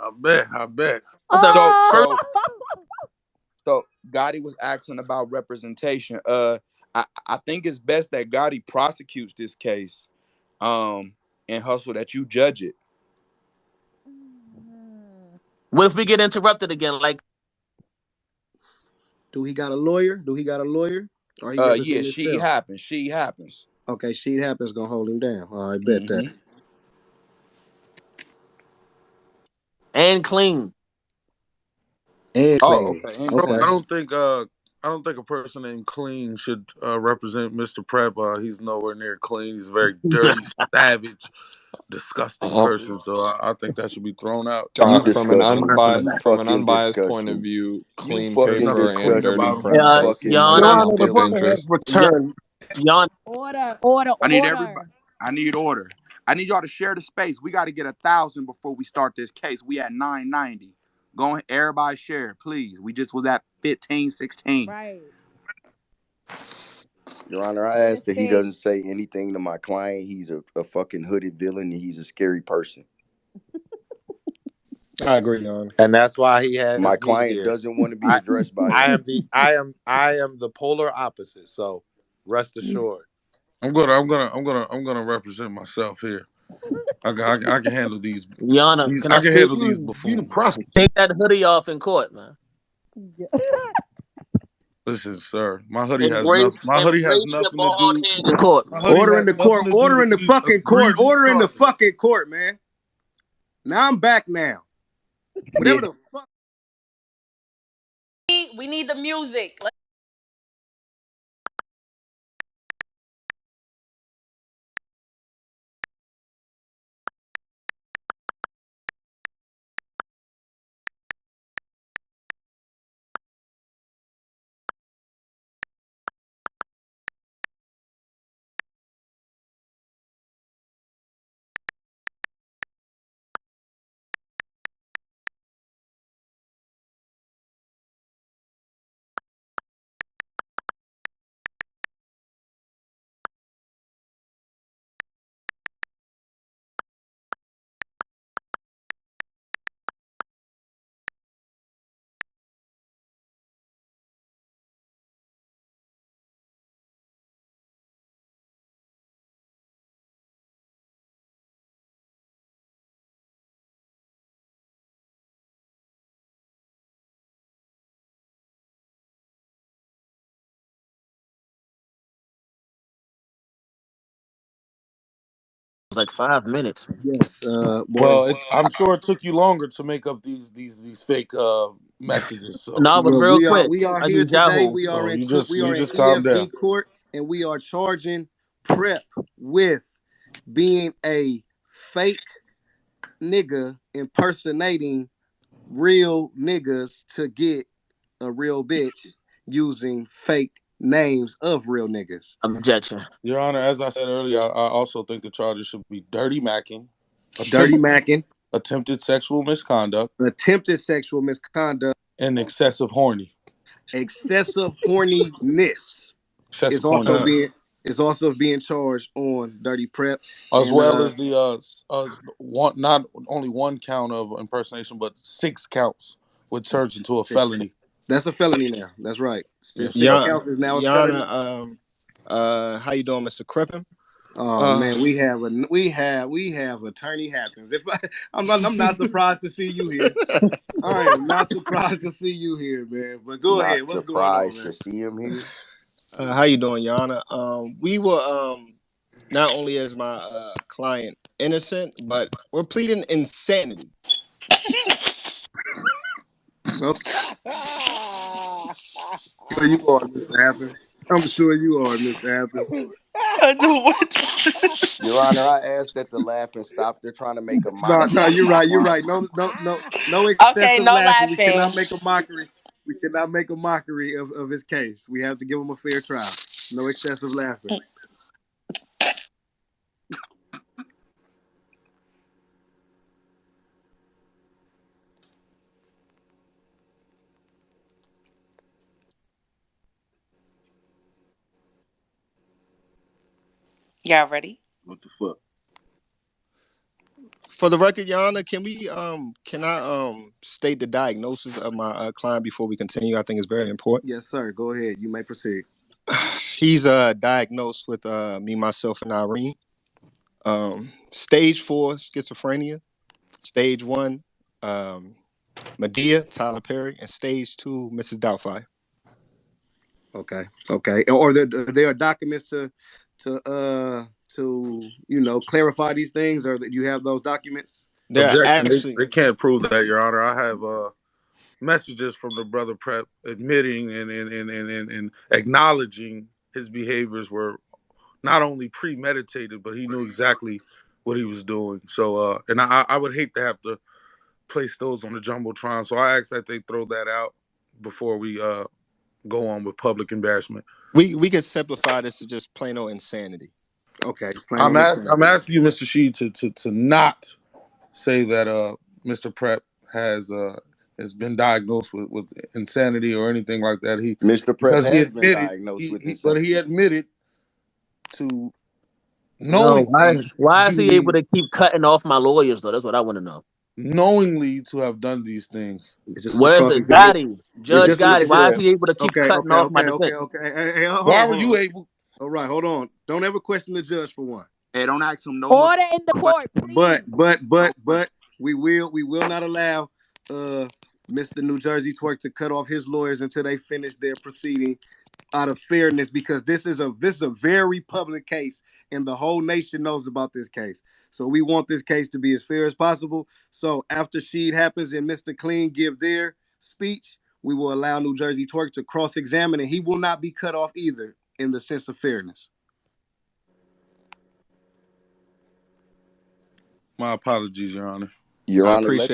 I bet. So, Oh, so Gotti was asking about representation. I think it's best that Gotti prosecutes this case, um, and Hustle that you judge it. What if we get interrupted again? Like, Do he got a lawyer? Do he got a lawyer? Or he Yeah, representing she himself? happens. She happens. Okay, she happens gonna hold him down. All right, bet that. Mm-hmm. and clean. And Oh, clean. okay. And Okay. I clean. don't think I don't think a person named Clean should represent Mr. Prep. He's nowhere near clean. He's a very dirty, savage, disgusting person. So I think that should be thrown out. You from an disgusting. You unbiased fucking point of disgusting. view, You clean there's Fucking nothing paper and clean dirty disgusting. about him. You prep is fucking Your no Honor, dirty conflict of filthy. interest. Your Honor, I need everybody. Order. I need order. I need y'all to share the space. We got to get 1,000 before we start this case. We at 990. Go ahead, everybody share, please. We just was at 15, 16. Right. Your Honor, I ask that he doesn't say anything to my client. He's a fucking hooded villain and he's a scary person. I agree, Your Honor. And that's why he has My me client here. doesn't want to be I, addressed by I him. am the polar opposite. So rest assured. I'm gonna represent myself here. I can handle these. Your Honor, These can I I can speak? handle these You the buffoons. prosecutor. Take that hoodie off in court, man. Listen, sir, my hoodie has Embrace, nothing. My hoodie has embrace your nothing to bald do. head in court, My man. hoodie Order has in the nothing court. to do Order in with the these fucking court. egregious Order in the charges. fucking court, man. Now I'm back now. Whatever Yeah. the fuck. We need the music. It's like 5 minutes. Yes, boy. Well, I'm sure it took you longer to make up these fake messages. So, No, it was Well, real quick. we are I here use today. Yahoo. We are so in we you are in just calm down. EFB court, and we are charging Prep with being a fake nigga impersonating real niggas to get a real bitch using fake names of real niggas. Objection. Your Honor, as I said earlier, I also think the charges should be dirty macking, Dirty macking, attempted sexual misconduct, attempted sexual misconduct, and excessive horny. excessive horniness is Excessive also horny. being charged on Dirty Prep, As and well as the one, not only one count of impersonation, but 6 counts, which turns into a felony. That's a felony now. That's right. Yes, 6 sir. counts is now a felony. Yana, how you doing, Mr. Crippen? Oh man, we have attorney happens. I'm not surprised to see you here. I am not surprised to see you here, man. But go Not ahead. What's going on, surprised man? to see him here. How you doing, Yana? We were not only is my client innocent, but we're pleading insanity. Okay. So you are, Mr. Happens. I'm sure you are, Mr. Happens. Do what? Your Honor, I ask that the laughing stop. They're trying to make a No, mockery you're of my right. You're right. client. No Okay, excessive no laughing. We laughing. cannot make a mockery. We cannot make a mockery of his case. We have to give him a fair trial. No excessive laughing. Y'all ready? What the fuck? For the record, Your Honor, can I state the diagnosis of my client before we continue? I think it's very important. Yes, sir. Go ahead. You may proceed. He's diagnosed with me, myself, and Irene. Stage 4 schizophrenia. Stage 1, Medea, Tyler Perry, and stage 2, Mrs. Doubtfire. Okay. Or there are documents to clarify these things, or that you have those documents? Objection. They can't prove that, Your Honor. I have messages from the brother Prep admitting and acknowledging his behaviors were not only premeditated, but he knew exactly what he was doing. So, and I would hate to have to place those on the jumbotron. So I ask that they throw that out before we go on with public embarrassment. We can simplify this to just plain old insanity. Okay. I'm asking you, Mr. Sheed, to not say that Mr. Prep has been diagnosed with insanity or anything like that. Mr. Prep has been diagnosed with insanity. But he admitted to No, knowingly. why is he able to keep cutting off my lawyers though? That's what I want to know. Knowingly to have done these things. Where's the Gotti? Judge Gotti, why is he able to keep cutting off my defense? Hey, why were you able? All right, hold on. Don't ever question the judge for one. Hey, don't ask him no Order in the court, please. But we will not allow Mr. New Jersey Twerk to cut off his lawyers until they finish their proceeding out of fairness, because this is a very public case and the whole nation knows about this case. So we want this case to be as fair as possible. So after Sheed happens and Mr. Clean give their speech, we will allow New Jersey Twerk to cross-examine, and he will not be cut off either in the sense of fairness. My apologies, Your Honor. Your Honor, let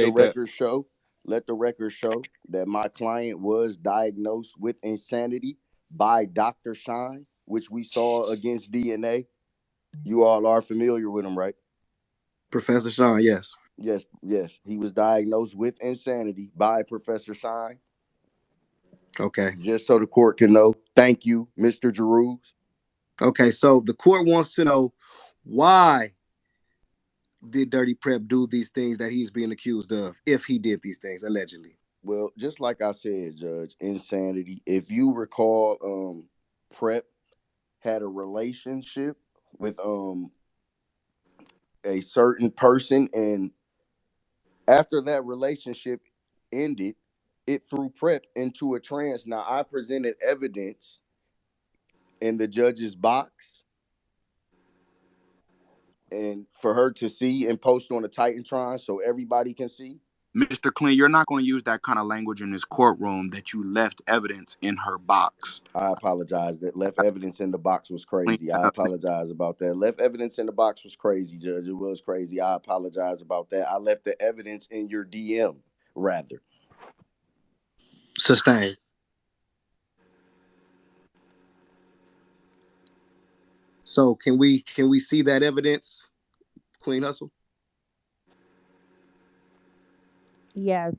the record show that my client was diagnosed with insanity by Dr. Shine, which we saw against DNA. You all are familiar with him, right? Professor Shine, yes. Yes. He was diagnosed with insanity by Professor Shine. Okay. Just so the court can know. Thank you, Mr. Jerusalem. Okay, so the court wants to know, why did Dirty Prep do these things that he's being accused of, if he did these things, allegedly? Well, just like I said, Judge, insanity. If you recall, Prep had a relationship with a certain person, and after that relationship ended, it threw Prep into a trance. Now, I presented evidence in the judge's box and for her to see and post on the Titantron so everybody can see. Mr. Clean, you're not going to use that kind of language in this courtroom, that you left evidence in her box. I apologize. That left evidence in the box was crazy. I apologize about that. Left evidence in the box was crazy, Judge. It was crazy. I apologize about that. I left the evidence in your DM, rather. Sustained. So can we see that evidence, Queen Hustle? Yes.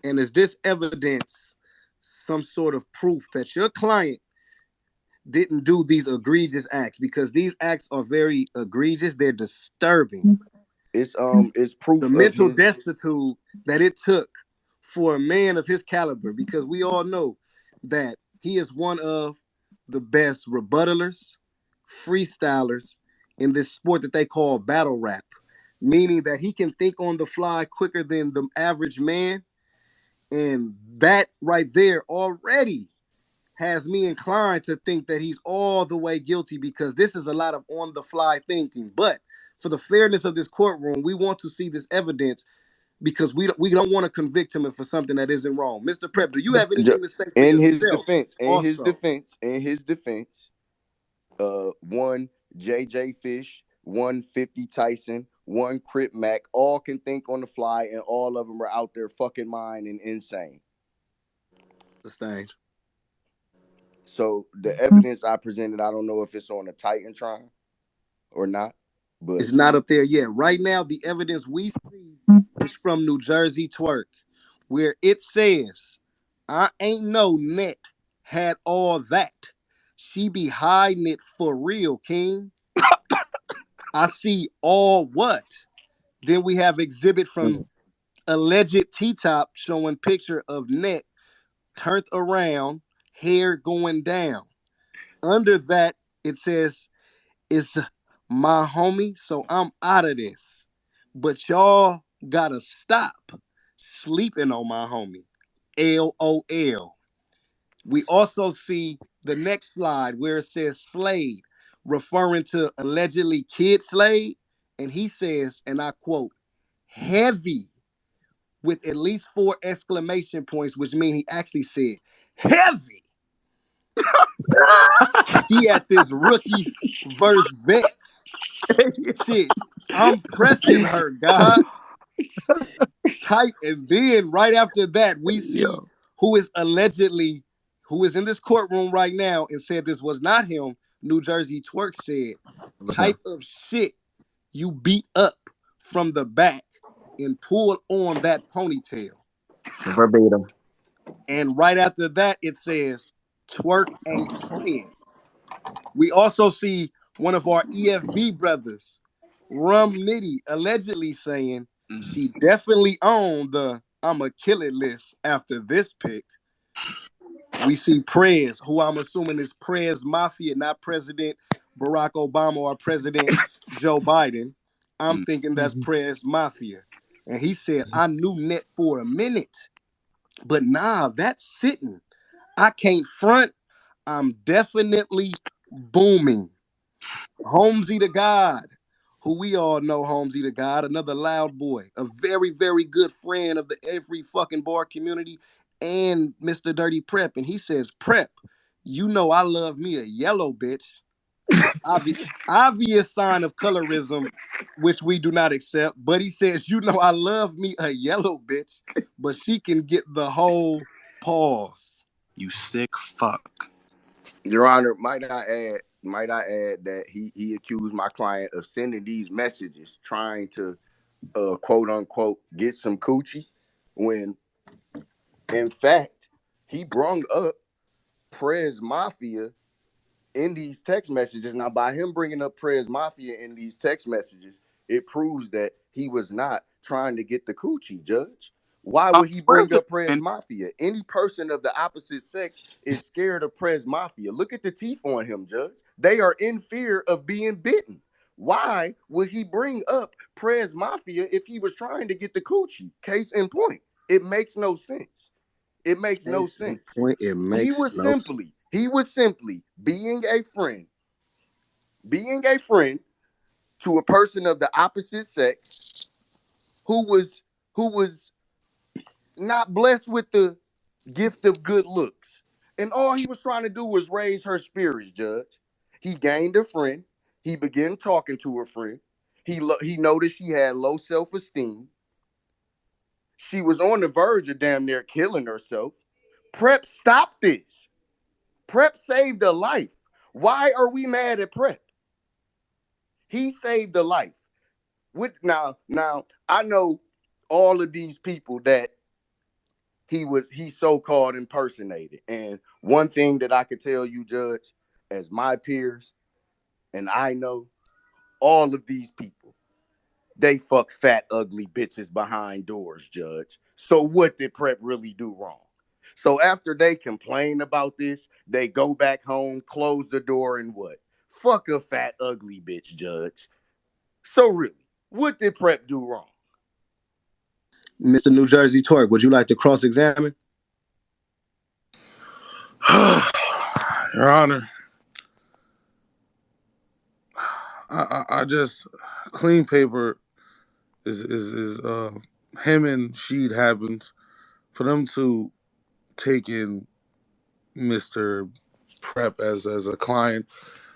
And is this evidence some sort of proof that your client didn't do these egregious acts? Because these acts are very egregious. They're disturbing. It's proof the of mental his destitute that it took for a man of his caliber, because we all know that he is one of the best rebuttalers, freestylers in this sport that they call battle rap, meaning that he can think on the fly quicker than the average man. And that right there already has me inclined to think that he's all the way guilty, because this is a lot of on the fly thinking. But for the fairness of this courtroom, we want to see this evidence, because we don't want to convict him for something that isn't wrong. Mr. Prep, do you have anything to say for in yourself? In his defense, one JJ Fish, 150 Tyson, one Crip Mac, all can think on the fly, and all of them are out there fucking mind and insane. Sustained. So the evidence I presented, I don't know if it's on the Titantron or not, but it's not up there yet. Right now, the evidence we see is from New Jersey Twerk, where it says, "I ain't no net had all that. She be hiding it for real, King." I see all what? Then we have exhibit from alleged T-top showing picture of neck turned around, hair going down. Under that, it says, it's my homie, so I'm out of this. But y'all gotta stop sleeping on my homie. LOL. We also see the next slide where it says Slade, referring to allegedly Kid Slade. And he says, and I quote, heavy with at least 4 exclamation points, which mean he actually said heavy. She at this rookies versus vets. Shit, I'm pressing her, God. Type, and then right after that, we see who is in this courtroom right now and said this was not him. New Jersey TWORK said, type of shit you beat up from the back and pull on that ponytail. Verbatim. And right after that, it says, TWORK ain't playing. We also see one of our EFB brothers, Rum Nitty, allegedly saying she definitely owned the I'ma kill it list after this pick. We see Prez, who I'm assuming is Prez Mafia, not President Barack Obama or President Joe Biden. I'm thinking that's Prez Mafia. And he said, I knew Net for a minute, but nah, that's sitting. I can't front. I'm definitely booming. Holmesy the God, who we all know Holmesy the God, another loud boy, a very, very good friend of the every fucking bar community and Mr. Dirty Prep. And he says, Prep, you know I love me a yellow bitch. Obvious sign of colorism, which we do not accept. But he says, you know I love me a yellow bitch, but she can get the whole pause. You sick fuck. Your Honor, might I add that he accused my client of sending these messages trying to quote unquote get some coochie, when in fact he brung up Prez Mafia in these text messages. Now, by him bringing up Prez Mafia in these text messages, it proves that he was not trying to get the coochie, Judge. Why would he bring up Prez Mafia? Any person of the opposite sex is scared of Prez Mafia. Look at the teeth on him, Judge. They are in fear of being bitten. Why would he bring up Prez Mafia if he was trying to get the coochie? Case in point. It makes no sense. It makes no sense. He was simply being a friend to a person of the opposite sex who was not blessed with the gift of good looks. And all he was trying to do was raise her spirits, Judge. He gained a friend. He began talking to her friend. He noticed she had low self-esteem. She was on the verge of damn near killing herself. Prep stopped this. Prep saved a life. Why are we mad at Prep? He saved a life. Now, I know all of these people that he so-called impersonated. And one thing that I could tell you, Judge, as my peers, and I know all of these people, they fuck fat, ugly bitches behind doors, Judge. So what did Prep really do wrong? So after they complain about this, they go back home, close the door, and what? Fuck a fat, ugly bitch, Judge. So really, what did Prep do wrong? Mr. New Jersey TWORK, would you like to cross-examine? Your Honor, I just clean paper is him and Sheed happens for them to take in Mr. Prep as a client.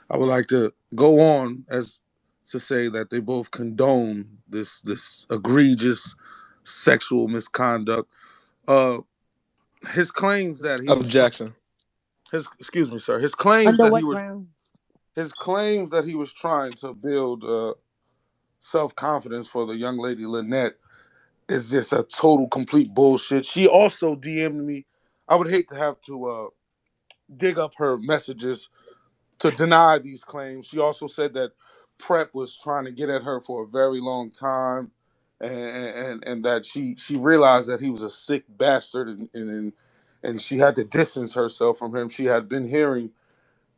I would like to go on as to say that they both condone this egregious sexual misconduct. His claims that he was Objection. excuse me, sir. His claims Under that he what was ground? his claims that he was trying to build self-confidence for the young lady Lynette is just a total complete bullshit. She also DM'd me. I would hate to have to dig up her messages to deny these claims. She also said that Prep was trying to get at her for a very long time, and that she realized that he was a sick bastard, and she had to distance herself from him. She had been hearing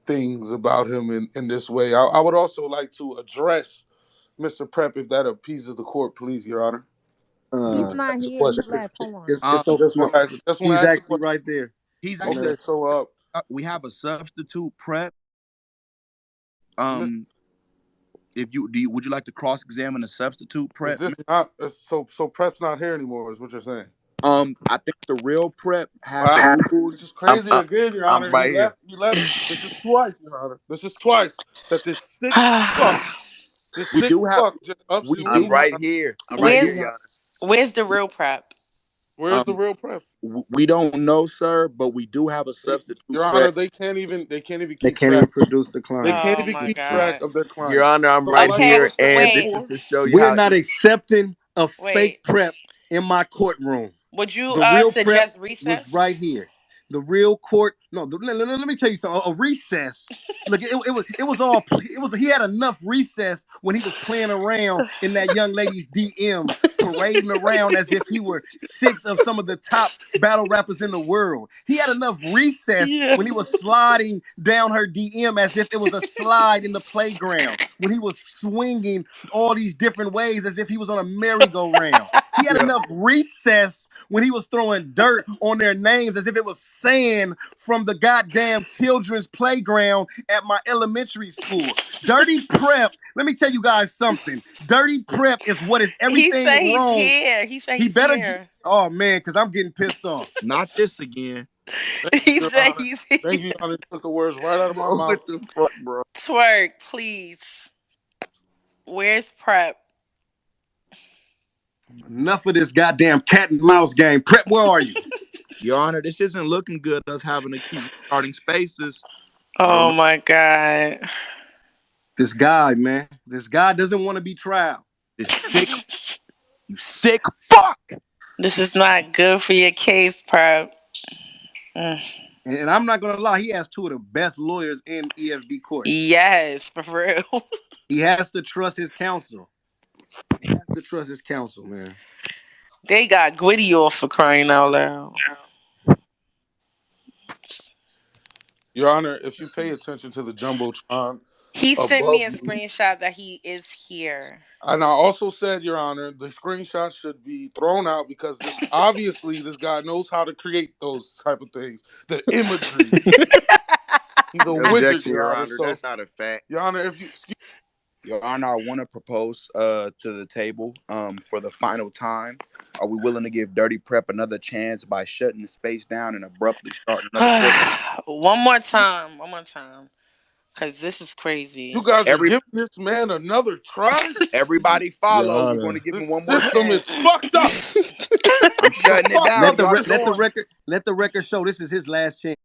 things about him in this way. I would also like to address Mr. Prep, if that appeases the court, please, Your Honor. He's Uh, not Ask a here. He question. left. Hold on. it's so Just want to ask. Just want to he's ask a actually question. right there. He's And, actually Okay, so we have a substitute Prep. Miss- If you would you like to cross examine a substitute is Prep? this not so Prep's not here anymore? Is what you're saying? I think the real Prep had the Wow, rules. this is crazy again, Your I'm Honor. He right here. left. He left. This is twice, Your Honor. This is twice that this sick fuck, this We sick do have fuck just ups we and I'm do leaves. have right here. I'm we right do here, Where's Your have, Honor. where's the real prep? Where's the um real Prep? we don't know, sir, but we do have a substitute Your Prep. Honor, they can't even they keep can't even track. produce the They client. can't Oh even my keep track god. of their Your clients. Honor, I'm So right like I Okay, here, was saying and this wait, is before, to show you We're how not accepting a fake wait. prep in my courtroom. Would you The real prep suggest was recess? right here. The real court. No, let me tell you something. A recess. Look, it was all. It was. He had enough recess when he was playing around in that young lady's DMs, parading around as if he were six of some of the top battle rappers in the world. He had enough recess Yeah. when he was sliding down her DM as if it was a slide in the playground. When he was swinging all these different ways as if he was on a merry-go-round. He had yeah. enough recess when he was throwing dirt on their names as if it was sand from the goddamn children's playground at my elementary school. Dirty Prep, let me tell you guys something. Dirty Prep is what is He everything said he's wrong. here. He said He he's better get, here. oh man, because I'm getting pissed off. Not this again. thank He you, Your said Honor. he's here. Thank you, Your Honor. You took the words right out of my Bro, mouth. what the fuck, bro? Twerk, please. Where's prep? Enough of this goddamn cat and mouse game. Prep, where are you? Your Honor, this isn't looking good, us having to keep starting spaces. I don't Oh know. my god. This guy, man. This guy doesn't want to be trial. This sick, you sick fuck. This is not good for your case, prep. And I'm not gonna lie, he has two of the best lawyers in EFB court. Yes, for real. He has to trust his counsel. He has to trust his counsel, man. They got Gwitty off for crying out loud. Your Honor, if you pay attention to the jumbotron He sent me above a me, screenshot that he is here. and I also said, Your Honor, the screenshot should be thrown out because this obviously this guy knows how to create those type of things. The imagery. He's a wizard, Objection, Your Your Honor. Honor. So, That's not a fact. Your Honor, if you excuse Your Honor, I want to propose to the table for the final time. Are we willing to give Dirty Prep another chance by shutting the space down and abruptly starting another court? One more time. One more time. Because this is you crazy. guys are giving this man another try, Everybody Your follow. We're going Honor. to give him this one more system is chance. fucked up. I'm shutting it Fucked down. up Let the Y'all system. can go on. record show this is his last chance.